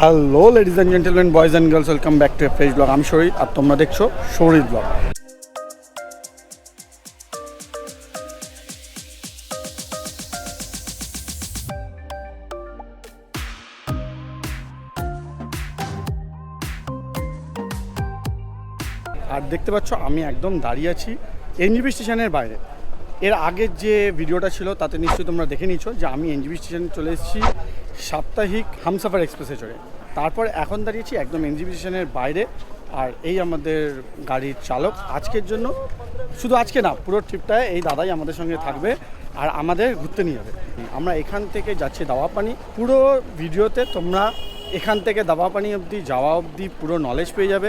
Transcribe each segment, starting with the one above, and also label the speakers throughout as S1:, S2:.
S1: Hello ladies and gentleman, boys and girls, welcome back to A fresh blog. আমি শরীর, আর তোমরা দেখছো শরীর ব্লগ। আর দেখতে পাচ্ছ আমি একদম দাঁড়িয়ে আছি এনজিবি স্টেশনের বাইরে। এর আগের যে ভিডিওটা ছিল তাতে নিশ্চয়ই তোমরা দেখে নিচ্ছ যে আমি এনজিবি স্টেশনে চলে এসেছি সাপ্তাহিক হামসাফার এক্সপ্রেসে চড়ে। তারপর এখন দাঁড়িয়েছি একদম এনজিবি স্টেশনের বাইরে। আর এই আমাদের গাড়ির চালক আজকের জন্য, শুধু আজকে না, পুরো ট্রিপটায় এই দাদাই আমাদের সঙ্গে থাকবে আর আমাদের ঘুরতে নিয়ে যাবে। আমরা এখান থেকে যাচ্ছি দাওয়াপানি। পুরো ভিডিওতে তোমরা এখান থেকে দাওয়াপানি অবধি যাওয়া অবধি পুরো নলেজ পেয়ে যাবে।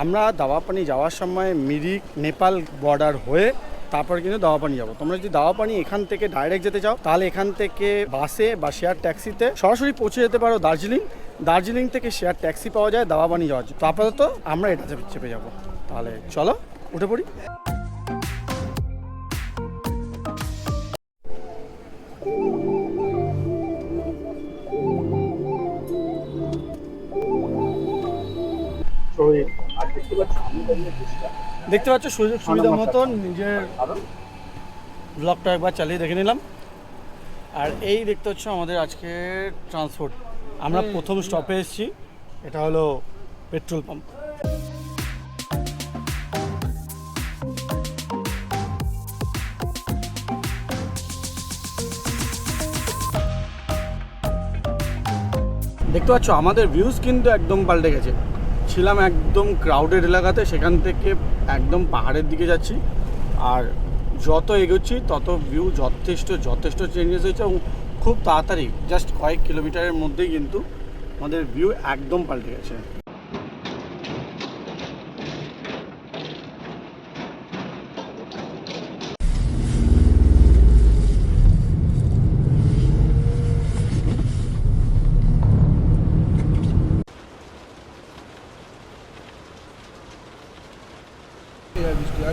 S1: আমরা দাওয়াপানি যাওয়ার সময় মিরিক নেপাল বর্ডার হয়ে তারপর কিন্তু দাওয়াপানি যাবো। তোমরা যদি দাওয়াপানি এখান থেকে ডাইরেক্ট যেতে চাও তাহলে এখান থেকে বাসে বা শেয়ার ট্যাক্সিতে সরাসরি পৌঁছে যেতে পারো দার্জিলিং। দার্জিলিং থেকে শেয়ার ট্যাক্সি পাওয়া যায় দাওয়াপানি যাওয়ার জন্য। তো আপাতত আমরা এটাতে চেপে যাবো। তাহলে চলো উঠে পড়ি। দেখতে পাচ্ছ সুযোগ সুবিধা মতন নিজের ব্লগটা একবার চালিয়ে দেখে নিলাম। আর এই দেখতে হচ্ছে আমাদের আজকে ট্রান্সপোর্ট। আমরা প্রথম স্টপে এসেছি, এটা হলো পেট্রোল পাম্প। দেখতে পাচ্ছ আমাদের ভিউজ কিন্তু একদম পাল্টে গেছে। ছিলাম একদম ক্রাউডেড এলাকাতে, সেখান থেকে একদম পাহাড়ের দিকে যাচ্ছি। আর যত এগোচ্ছি তত ভিউ যথেষ্ট চেঞ্জেস হয়েছে এবং খুব তাড়াতাড়ি জাস্ট কয়েক কিলোমিটারের মধ্যেই কিন্তু আমাদের ভিউ একদম পাল্টে গেছে।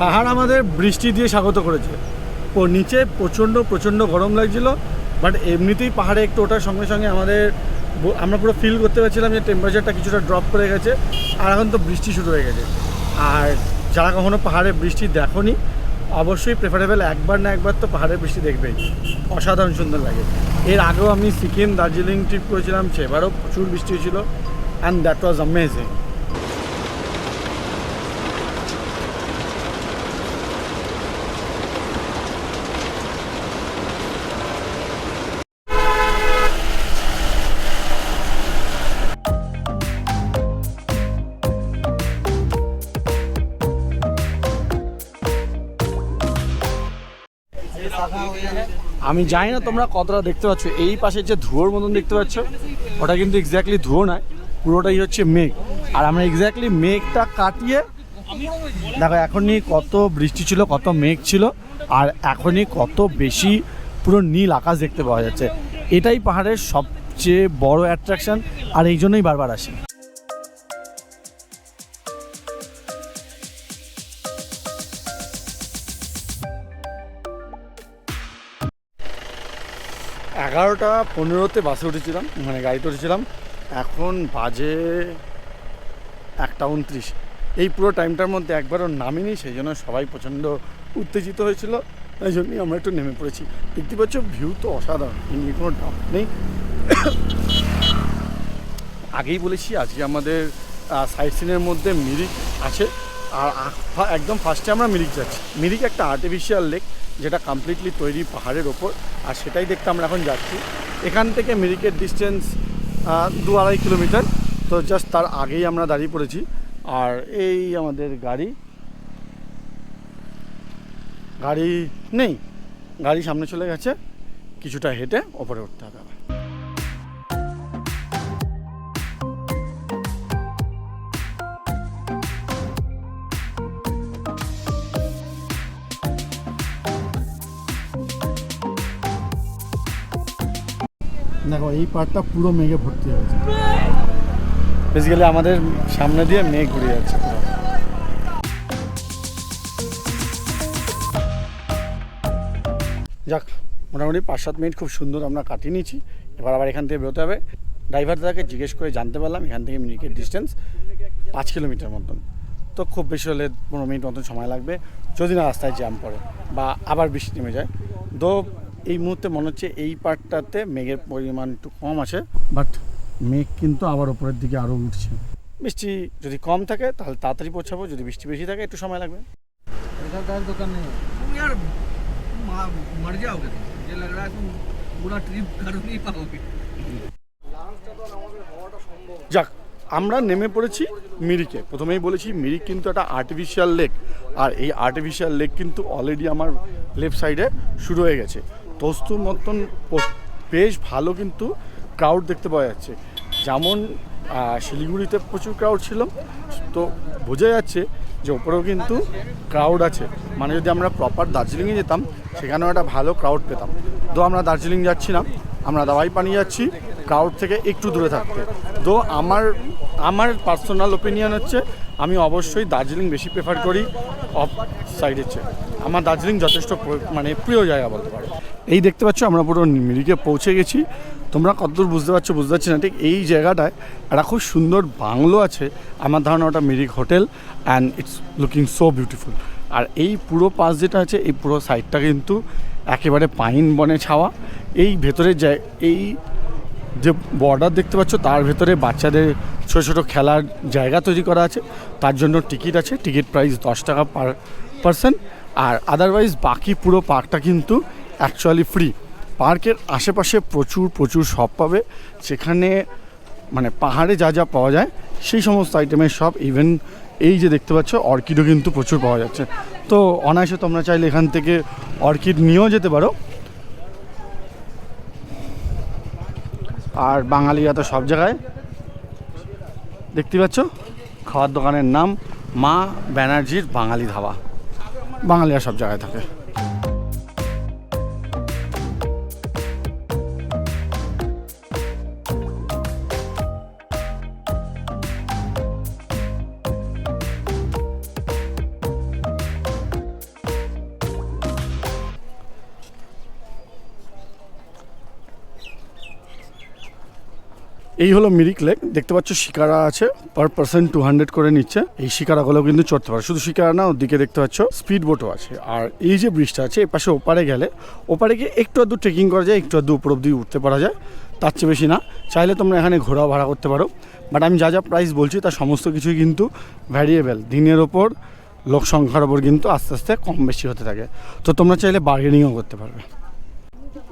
S1: পাহাড় আমাদের বৃষ্টি দিয়ে স্বাগত করেছে। নিচে প্রচণ্ড গরম লাগছিল, বাট এমনিতেই পাহাড়ে একটু ওঠার সঙ্গে সঙ্গে আমরা পুরো ফিল করতে পারছিলাম যে টেম্পারেচারটা কিছুটা ড্রপ করে গেছে। আর এখন তো বৃষ্টি শুরু হয়ে গেছে। আর যারা কখনো পাহাড়ে বৃষ্টি দেখোনি, অবশ্যই প্রেফারেবল একবার না একবার তো পাহাড়ের বৃষ্টি দেখবেই। অসাধারণ সুন্দর লাগে। এর আগেও আমি সিকিম দার্জিলিং ট্রিপ করেছিলাম, সেবারও প্রচুর বৃষ্টি হয়েছিল অ্যান্ড দ্যাট ওয়াজ অ্যামেজিং। আমি জানি না তোমরা কতটা দেখতে পাচ্ছ, এই পাশে যে ধুয়োর মতন দেখতে পাচ্ছ ওটা কিন্তু এক্স্যাক্টলি ধুয়ো নয়, পুরোটাই হচ্ছে মেঘ। আর আমরা এক্স্যাক্টলি মেঘটা কাটিয়ে দেখো এখনই কত বৃষ্টি ছিল, কত মেঘ ছিল, আর এখনই কত বেশি পুরো নীল আকাশ দেখতে পাওয়া যাচ্ছে। এটাই পাহাড়ের সবচেয়ে বড় অ্যাট্রাকশন, আর এই জন্যই বারবার আসি। এগারোটা 15-তে বাসে উঠেছিলাম, মানে গাড়িতে উঠেছিলাম। এখন বাজে 1:29। এই পুরো টাইমটার মধ্যে একবারও নামিনি, সেই জন্য সবাই প্রচণ্ড উত্তেজিত হয়েছিল, তাই জন্যই আমরা একটু নেমে পড়েছি। দেখতে পাচ্ছ ভিউ তো অসাধারণ, এমনি কোনো ডাউট নেই। আগেই বলেছি আজকে আমাদের সাইট সিনের মধ্যে মিরিক আছে। আর একদম ফার্স্টে আমরা মিরিক যাচ্ছি। মিরিক একটা আর্টিফিশিয়াল লেক, যেটা কমপ্লিটলি তৈরি পাহাড়ের ওপর, আর সেটাই দেখতে আমরা এখন যাচ্ছি। এখান থেকে মিরিকের ডিস্টেন্স 2-2.5 কিলোমিটার। তো জাস্ট তার আগেই আমরা দাঁড়িয়ে পড়েছি। আর এই আমাদের গাড়ি নেই, গাড়ি সামনে চলে গেছে, কিছুটা হেঁটে ওপরে উঠতে হবে আবার। দেখো এই পার্টটা পুরো মেঘে ভর্তি হয়েছে, বেসিক্যালি আমাদের সামনে দিয়ে মেঘ ঘুরে যাচ্ছে পুরো। যাক, মোটামুটি 5-7 মিনিট খুব সুন্দর আমরা কাটিয়ে নিয়েছি। এবার আবার এখান থেকে বেরোতে হবে। ড্রাইভারদাকে জিজ্ঞেস করে জানতে পারলাম এখান থেকে মিরিকের ডিস্টেন্স 5 কিলোমিটার মতন। তো খুব বেশি হলে 15 মিনিট মতন সময় লাগবে যদি না রাস্তায় জ্যাম পড়ে বা আবার বৃষ্টি নেমে যায়। তো এই মুহূর্তে মনে হচ্ছে এই পার্টটাতে মেঘের পরিমাণ একটু কম আছে, বাট মেঘ কিন্তু আবার ওপরের দিকে আরও উঠছে। বৃষ্টি যদি কম থাকে তাহলে তাড়াতাড়ি পৌঁছাবো, যদি বৃষ্টি বেশি থাকে একটু সময় লাগবে।
S2: দোকান নেই यार, मर जाओगे तुम, मुझे लग रहा है तुम पूरा ट्रिप कर नहीं पाओगे।
S1: যাক, আমরা নেমে পড়েছি মিরিকে। প্রথমেই বলেছি মিরিক কিন্তু একটা আর্টিফিশিয়াল লেক, আর এই আর্টিফিশিয়াল লেক কিন্তু অলরেডি আমার লেফট সাইডে শুরু হয়ে গেছে। তস্তু মতন বেশ ভালো কিন্তু ক্রাউড দেখতে পাওয়া যাচ্ছে। যেমন শিলিগুড়িতে প্রচুর ক্রাউড ছিল, তো বোঝা যাচ্ছে যে ওপরেও কিন্তু ক্রাউড আছে। মানে যদি আমরা প্রপার দার্জিলিংয়ে যেতাম সেখানেও একটা ভালো ক্রাউড পেতাম। তো আমরা দার্জিলিং যাচ্ছি না, আমরা দাওয়াই পানি যাচ্ছি ক্রাউড থেকে একটু দূরে থাকতে। তো আমার পার্সোনাল ওপিনিয়ন হচ্ছে আমি অবশ্যই দার্জিলিং বেশি প্রেফার করি অফ সাইডের চেয়ে। আমার দার্জিলিং যথেষ্ট মানে প্রিয় জায়গা বলতে পারো। এই দেখতে পাচ্ছ আমরা পুরো মিরিকে পৌঁছে গেছি। তোমরা কতদূর বুঝতে পারছো বুঝতে পারছি না, ঠিক এই জায়গাটায় একটা খুব সুন্দর বাংলো আছে। আমার ধারণা ওটা Mirik hotel, and it's looking so beautiful. আর এই পুরো পাশ যেটা আছে এই পুরো সাইডটা কিন্তু একেবারে পাইন বনে ছাওয়া। এই ভেতরে এই যে বর্ডার দেখতে পাচ্ছ তার ভেতরে বাচ্চাদের ছোটো ছোটো খেলার জায়গা তৈরি করা আছে। তার জন্য টিকিট আছে, টিকিট প্রাইস 10 টাকা পার পারসন। আর আদারওয়াইজ বাকি পুরো পার্কটা কিন্তু অ্যাকচুয়ালি ফ্রি। পার্কের আশেপাশে প্রচুর শপ পাবে, সেখানে মানে পাহাড়ে যা যা পাওয়া যায় সেই সমস্ত আইটেমের শপ। ইভেন এই যে দেখতে পাচ্ছ অর্কিডও কিন্তু প্রচুর পাওয়া যাচ্ছে। তো অনায়াসে তোমরা চাইলে এখান থেকে অর্কিড নিয়েও যেতে পারো। আর বাঙালিরা তো সব জায়গায়, দেখতে পাচ্ছ খাওয়ার দোকানের নাম মা ব্যানার্জির বাঙালি ধাবা। বাঙালিরা সব জায়গায় থাকে। এই হলো মিরিক লেক। দেখতে পাচ্ছ শিকারা আছে, পার পার্সন 200 করে নিচ্ছে। এই শিকারাগুলো কিন্তু চড়তে পারে। শুধু শিকারা না, ওদিকে দেখতে পাচ্ছ স্পিড বোটও আছে। আর এই যে ব্রিজটা আছে এর পাশে ওপারে গেলে ওপারে গিয়ে একটু আধটু ট্রেকিং করা যায়, একটু আধটু উপর অব্দি উঠতে পারা যায়, তার চেয়ে বেশি না। চাইলে তোমরা এখানে ঘোড়া ভাড়া করতে পারো, বাট আমি যা প্রাইস বলছি তার সমস্ত কিছুই কিন্তু ভ্যারিয়েবল। দিনের ওপর লোক সংখ্যার ওপর কিন্তু আস্তে আস্তে কম বেশি হতে থাকে। তো তোমরা চাইলে বার্গেনিংও করতে পারবে।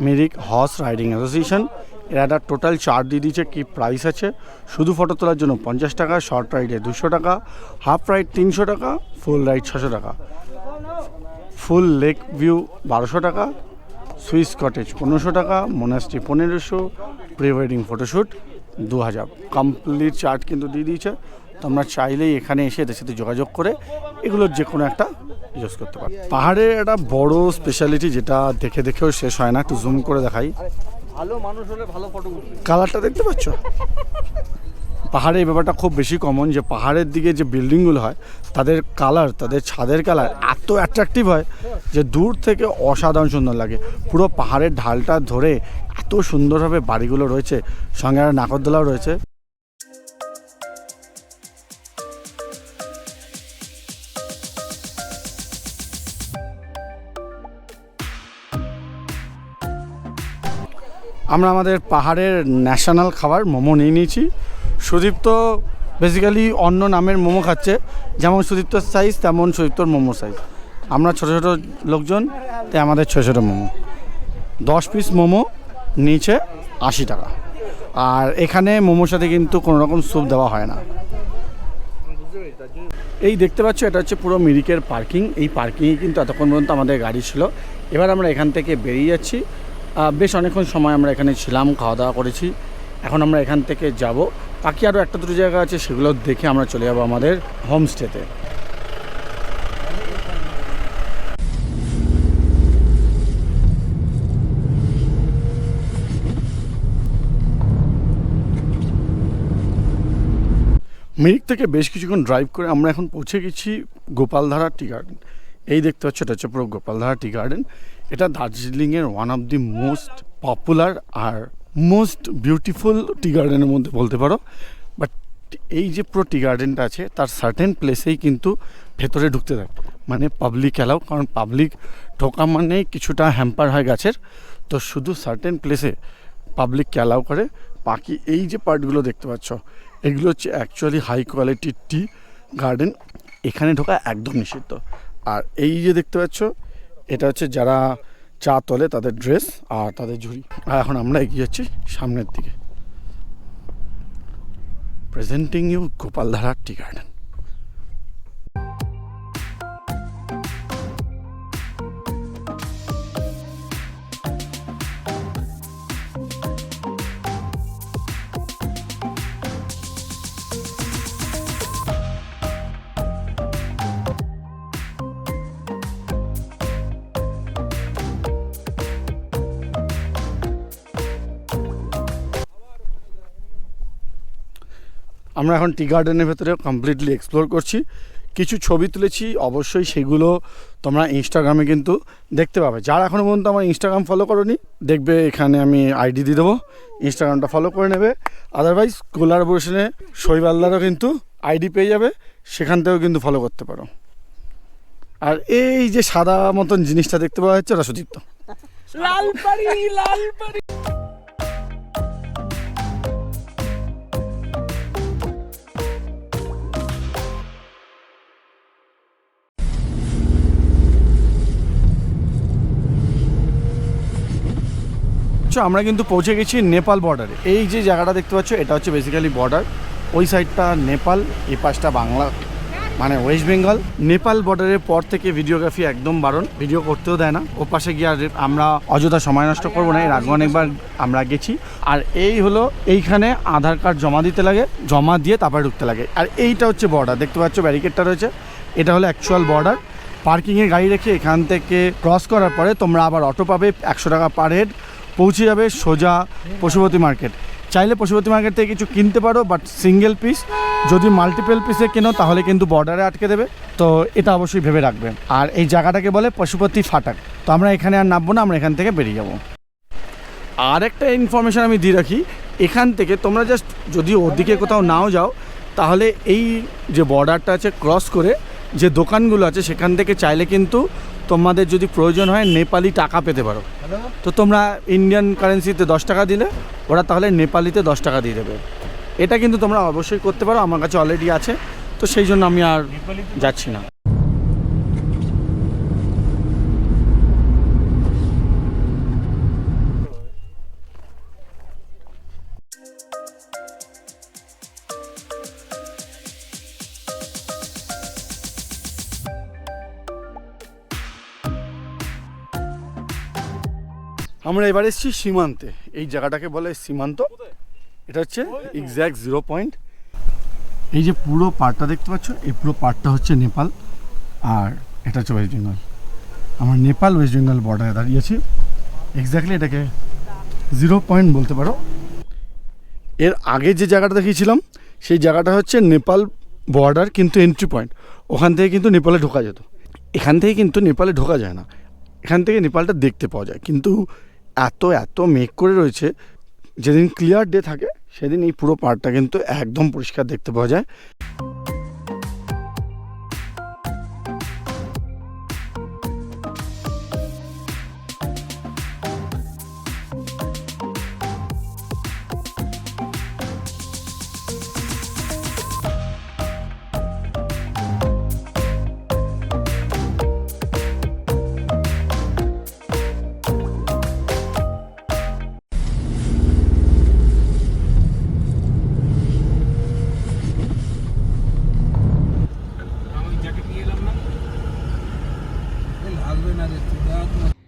S1: মিরিক হর্স রাইডিং অ্যাসোসিয়েশন এরা একটা টোটাল চার্ট দিয়ে দিয়েছে কি প্রাইস আছে। শুধু ফটো তোলার জন্য 50 টাকা, শর্ট রাইডে 200 টাকা, হাফ রাইড 300 টাকা, ফুল রাইড 600 টাকা, ফুল লেক ভিউ 1200 টাকা, সুইস কটেজ 1500 টাকা, monastery 1500, pre wedding photoshoot 2000। Complete chart কিন্তু দিয়ে দিয়েছে। তোমরা চাইলেই এখানে এসে এদের সাথে যোগাযোগ করে এগুলোর যে কোনো একটা ইউজ করতে পারো। পাহাড়ের একটা বড় স্পেশালিটি যেটা দেখেও শেষ হয় না, একটু জুম করে দেখাই।
S2: ভালো মানুষ হলে ভালো ফটো উঠবে।
S1: কালারটা দেখতে পাচ্ছ? পাহাড়ে এই ব্যাপারটা খুব বেশি কমন যে পাহাড়ের দিকে যে বিল্ডিংগুলো হয় তাদের কালার, তাদের ছাদের কালার এত অ্যাট্রাকটিভ হয় যে দূর থেকে অসাধারণ সুন্দর লাগে। পুরো পাহাড়ের ঢালটা ধরে এত সুন্দরভাবে বাড়িগুলো রয়েছে, সঙ্গে আর নাগরদোলাও রয়েছে। আমরা আমাদের পাহাড়ের ন্যাশনাল খাবার মোমো নিয়ে নিয়েছি। সুদীপ্ত বেসিক্যালি অন্য নামের মোমো খাচ্ছে, যেমন সুদীপ্তর সাইজ তেমন সুদীপ্তর মোমো সাইজ। আমরা ছোটো ছোটো লোকজন, তাই আমাদের ছোটো ছোটো মোমো। 10 পিস মোমো নিচে 80 টাকা। আর এখানে মোমোর সাথে কিন্তু কোনো রকম স্যুপ দেওয়া হয় না। এই দেখতে পাচ্ছ এটা হচ্ছে পুরো মিরিকের পার্কিং। এই পার্কিংয়ে কিন্তু এতক্ষণ পর্যন্ত আমাদের গাড়ি ছিল। এবার আমরা এখান থেকে বেরিয়ে যাচ্ছি। বেশ অনেকক্ষণ সময় আমরা এখানে ছিলাম, খাওয়া দাওয়া করেছি। এখন আমরা এখান থেকে যাব, বাকি আরও একটা দুটো জায়গা আছে সেগুলো দেখে আমরা চলে যাব আমাদের হোমস্টেতে। মিরিক থেকে বেশ কিছুক্ষণ ড্রাইভ করে আমরা এখন পৌঁছে গেছি গোপালধারা টি গার্ডেন। এই দেখতে পাচ্ছ এটা হচ্ছে পুরো গোপালধারা টি গার্ডেন। এটা দার্জিলিংয়ের one of the most popular আর মোস্ট বিউটিফুল টি গার্ডেনের মধ্যে বলতে পারো। বাট এই যে পুরো টি গার্ডেনটা আছে তার সার্টেন প্লেসেই কিন্তু ভেতরে ঢুকতে দেয়, মানে পাবলিক অ্যালাউ, কারণ পাবলিক ঢোকা মানেই কিছুটা হ্যাম্পার হয় গাছের, তো শুধু সার্টেন প্লেসে পাবলিককে অ্যালাউ করে। বাকি এই যে পার্টগুলো দেখতে পাচ্ছ এগুলো হচ্ছে অ্যাকচুয়ালি হাই কোয়ালিটির টি গার্ডেন, এখানে ঢোকা একদম নিষিদ্ধ। আর এই যে দেখতে পাচ্ছ এটা হচ্ছে যারা চা তোলে তাদের ড্রেস আর তাদের ঝুড়ি। আর এখন আমরা এগিয়ে যাচ্ছি সামনের দিকে। Presenting you Gopaldhara tea garden. আমরা এখন টি গার্ডেনের ভেতরে কমপ্লিটলি এক্সপ্লোর করছি, কিছু ছবি তুলেছি, অবশ্যই সেগুলো তোমরা ইনস্টাগ্রামে কিন্তু দেখতে পাবে। যারা এখনও পর্যন্ত আমার ইনস্টাগ্রাম ফলো করোনি, দেখবে এখানে আমি আইডি দিয়ে দেবো, ইনস্টাগ্রামটা ফলো করে নেবে। আদারওয়াইজ কোলাবোরেশনে শৈবালদারও কিন্তু আইডি পেয়ে যাবে, সেখান থেকেও কিন্তু ফলো করতে পারো। আর এই যে সাদা মতন জিনিসটা দেখতে পাওয়া যাচ্ছে ওটা সুদীপ্ত।
S2: লালপাড়ি লালপাড়ি।
S1: আমরা কিন্তু পৌঁছে গেছি নেপাল বর্ডারে। এই যে জায়গাটা দেখতে পাচ্ছ এটা হচ্ছে বেসিক্যালি বর্ডার, ওই সাইডটা নেপাল, এই পাশটা বাংলা মানে ওয়েস্ট বেঙ্গল। নেপাল বর্ডারের পর থেকে ভিডিওগ্রাফি একদম বারণ, ভিডিও করতেও দেয় না। ও পাশে গিয়ে আর আমরা অযথা সময় নষ্ট করবো না, এর আগে অনেকবার আমরা গেছি। আর এই হলো এইখানে আধার কার্ড জমা দিতে লাগে, জমা দিয়ে তারপরে ঢুকতে লাগে। আর এইটা হচ্ছে বর্ডার, দেখতে পাচ্ছ ব্যারিকেডটা রয়েছে, এটা হলো অ্যাকচুয়াল বর্ডার। পার্কিংয়ে গাড়ি রেখে এখান থেকে ক্রস করার পরে তোমরা আবার অটো পাবে, 100 টাকা পার হেড, পৌঁছে যাবে সোজা পশুপতি মার্কেট। চাইলে পশুপতি মার্কেট থেকে কিছু কিনতে পারো, বাট সিঙ্গেল পিস, যদি মাল্টিপল পিসে কেনো তাহলে কিন্তু বর্ডারে আটকে দেবে, তো এটা অবশ্যই ভেবে রাখবে। আর এই জায়গাটাকে বলে পশুপতি ফাটাক। তো আমরা এখানে আর নামবো না, আমরা এখান থেকে বেরিয়ে যাব। আর একটা ইনফরমেশান আমি দিয়ে রাখি, এখান থেকে তোমরা জাস্ট যদি ওদিকে কোথাও নাও যাও, তাহলে এই যে বর্ডারটা আছে ক্রস করে যে দোকানগুলো আছে সেখান থেকে চাইলে কিন্তু তোমাদের যদি প্রয়োজন হয় নেপালি টাকা পেতে পারো। তো তোমরা ইন্ডিয়ান কারেন্সিতে 10 টাকা দিলে ওরা তাহলে নেপালিতে 10 টাকা দিয়ে দেবে। এটা কিন্তু তোমরা অবশ্যই করতে পারো, আমার কাছে অলরেডি আছে, তো সেই জন্য আমি আর যাচ্ছি না। আমরা এবার এসেছি সীমান্তে, এই জায়গাটাকে বলে সীমান্ত। এটা হচ্ছে এক্স্যাক্ট 0 পয়েন্ট। এই যে পুরো পার্টটা দেখতে পাচ্ছ, এই পুরো পার্টটা হচ্ছে নেপাল, আর এটা হচ্ছে ওয়েস্ট বেঙ্গল। আমরা নেপাল ওয়েস্ট বেঙ্গল বর্ডারে দাঁড়িয়েছি, এক্স্যাক্টলি এটাকে 0 পয়েন্ট বলতে পারো। এর আগে যে জায়গাটা দেখিয়েছিলাম সেই জায়গাটা হচ্ছে নেপাল বর্ডার, কিন্তু এন্ট্রি পয়েন্ট, ওখান থেকে কিন্তু নেপালে ঢোকা যেত। এখান থেকে কিন্তু নেপালে ঢোকা যায় না, এখান থেকে নেপালটা দেখতে পাওয়া যায়, কিন্তু এত এত মেঘ করে রয়েছে, যেদিন ক্লিয়ার ডে থাকে সেদিন এই পুরো পার্কটা কিন্তু একদম পরিষ্কার দেখতে পাওয়া যায়।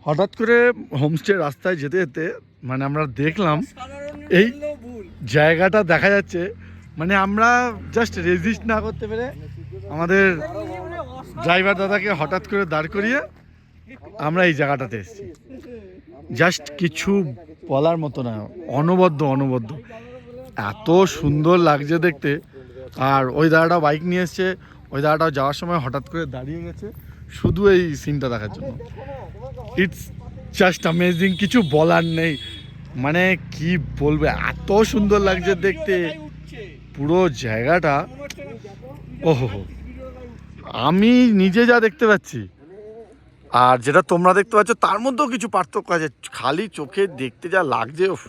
S1: হঠাৎ করে হোমস্টে রাস্তায় যেতে যেতে মানে আমরা দেখলাম এই জায়গাটা দেখা যাচ্ছে, মানে আমরা জাস্ট রেজিস্ট না করতে পেরে আমাদের ড্রাইভার দাদাকে হঠাৎ করে দাঁড় করিয়ে আমরা এই জায়গাটাতে এসেছি। জাস্ট কিছু বলার মতো না, অনবদ্য অনবদ্য, এত সুন্দর লাগছে দেখতে। আর ওই দাদাটাও বাইক নিয়ে এসছে, ওই দাদাটাও যাওয়ার সময় হঠাৎ করে দাঁড়িয়ে গেছে শুধু এই সিনটা দেখার জন্য। ইটস জাস্ট অ্যামেজিং, কিছু বলার নেই। মানে কি বলবো, এত সুন্দর লাগছে দেখতে পুরো জায়গাটা। ওহো, আমি নিজে যা দেখতে পাচ্ছি আর যেটা তোমরা দেখতে পাচ্ছ তার মধ্যেও কিছু পার্থক্য আছে। খালি চোখে দেখতে যা লাগছে, উফ,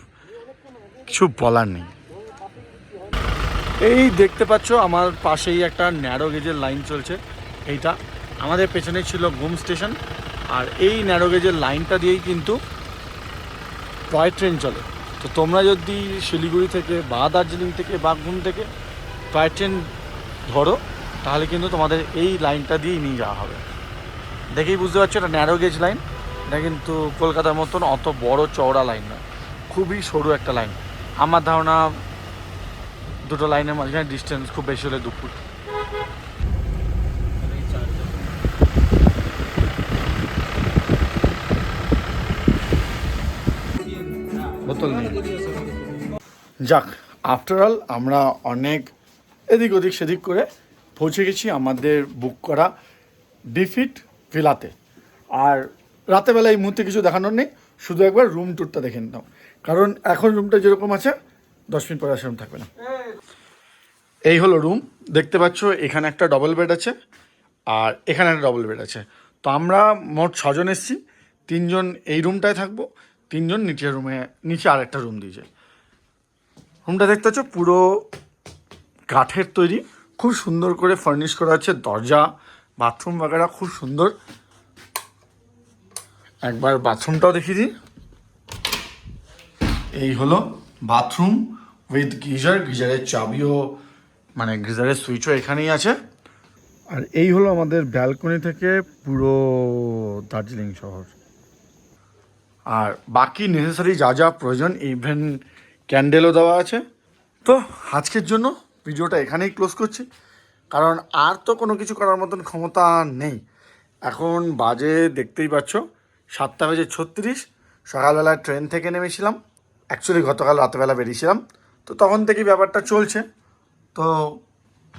S1: কিছু বলার নেই। এই দেখতে পাচ্ছ আমার পাশেই একটা ন্যারো গেজের লাইন চলছে। এইটা আমাদের পেছনে ছিল ঘুম স্টেশন, আর এই ন্যারো গেজের লাইনটা দিয়েই কিন্তু টয় ট্রেন চলে। তো তোমরা যদি শিলিগুড়ি থেকে বা দার্জিলিং থেকে বা ঘুম থেকে টয় ট্রেন ধরো, তাহলে কিন্তু তোমাদের এই লাইনটা দিয়েই নিয়ে যাওয়া হবে। দেখেই বুঝতে পারছো এটা ন্যারো গেজ লাইন। এটা কিন্তু কলকাতার মতন অত বড় চওড়া লাইন না, খুবই সরু একটা লাইন। আমার ধারণা দুটো লাইনের মাঝখানে ডিস্টেন্স খুব বেশি হলে 2 ফুট। বোতল নেই। যাক, আফটার অল আমরা অনেক এদিক ওদিক সেদিক করে পৌঁছে গেছি আমাদের বুক করা ডিফিট ভিলাতে। আর রাতেবেলা এই মুহূর্তে কিছু দেখানোর নেই, শুধু একবার রুম ট্যুরটা দেখে নিতাম, কারণ এখন রুমটা যেরকম আছে 10 মিনিট পরে সেরকম থাকবে না। এই হলো রুম, দেখতে পাচ্ছ এখানে একটা ডবল বেড আছে আর এখানে একটা ডবল বেড আছে। তো আমরা মোট 6 জন এসেছি, 3 জন এই রুমটায় থাকবো, 3 জন নিচের রুমে, নিচে আর একটা রুম দিয়েছে। রুমটা দেখতে পাচ্ছ পুরো কাঠের তৈরি, খুব সুন্দর করে ফার্নিশ করা আছে, দরজা বাথরুম বাগেরা খুব সুন্দর। একবার বাথরুমটাও দেখিয়ে দিই। এই হলো বাথরুম উইথ গিজার, গিজারের চাবিও মানে গিজারের সুইচও এখানেই আছে। আর এই হলো আমাদের ব্যালকনি থেকে পুরো দার্জিলিং শহর। আর বাকি নেসেসারি যা যা প্রয়োজন, ইভেন ক্যান্ডেলও দেওয়া আছে। তো আজকের জন্য ভিডিওটা এখানেই ক্লোজ করছি, কারণ আর তো কোনো কিছু করার মতন ক্ষমতা নেই। এখন বাজে দেখতেই পাচ্ছ 7:36। সকালবেলা ট্রেন থেকে নেমেছিলাম, অ্যাকচুয়ালি গতকাল রাতেবেলা বেরিয়েছিলাম, তো তখন থেকেই ব্যাপারটা চলছে। তো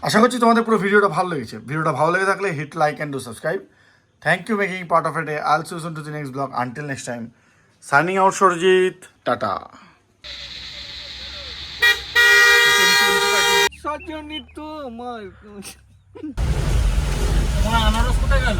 S1: আশা করছি তোমাদের পুরো ভিডিওটা ভালো লেগেছে। ভিডিওটা ভালো লেগে থাকলে hit like and do subscribe. Thank you making part of a day. I'll see you soon to the next blog. Until next time, signing out Sarajit, tata.
S2: সজনী তোমার
S3: আনারস কোথায় গেল?